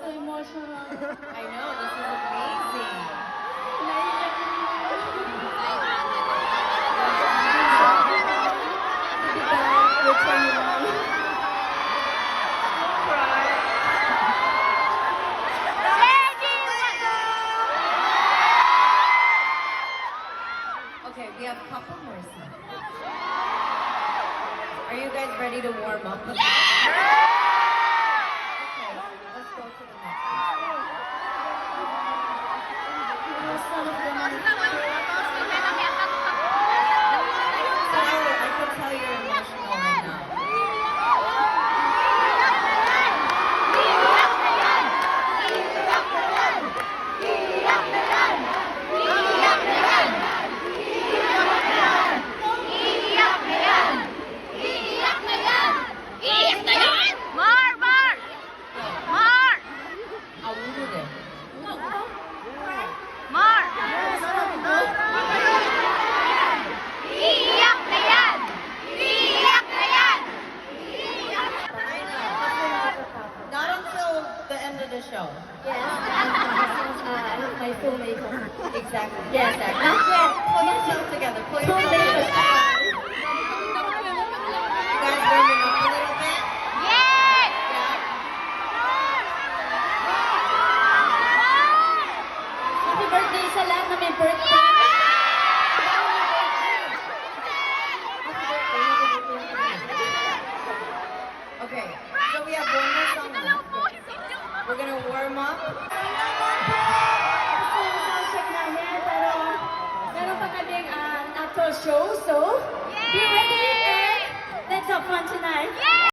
so emotional. I know, this is amazing. Okay, we have a couple more songs. Are you guys ready to warm up? Okay, let's go to the next one. Some of them are I can tell you're emotional right now. Awude. I know. Not until the end of the show. Yes, I have my full makeup. Exactly. Yes, exactly. not yet. Pull yourself together. Pull Full yourself together. makeup. You guys warming up a little bit? Yeah. Happy birthday sa lahat na may birthday. Okay, so we have one more song left. We're gonna warm up. Sound check namin, pero meron pa kaming actual show, so be ready and let's have fun tonight.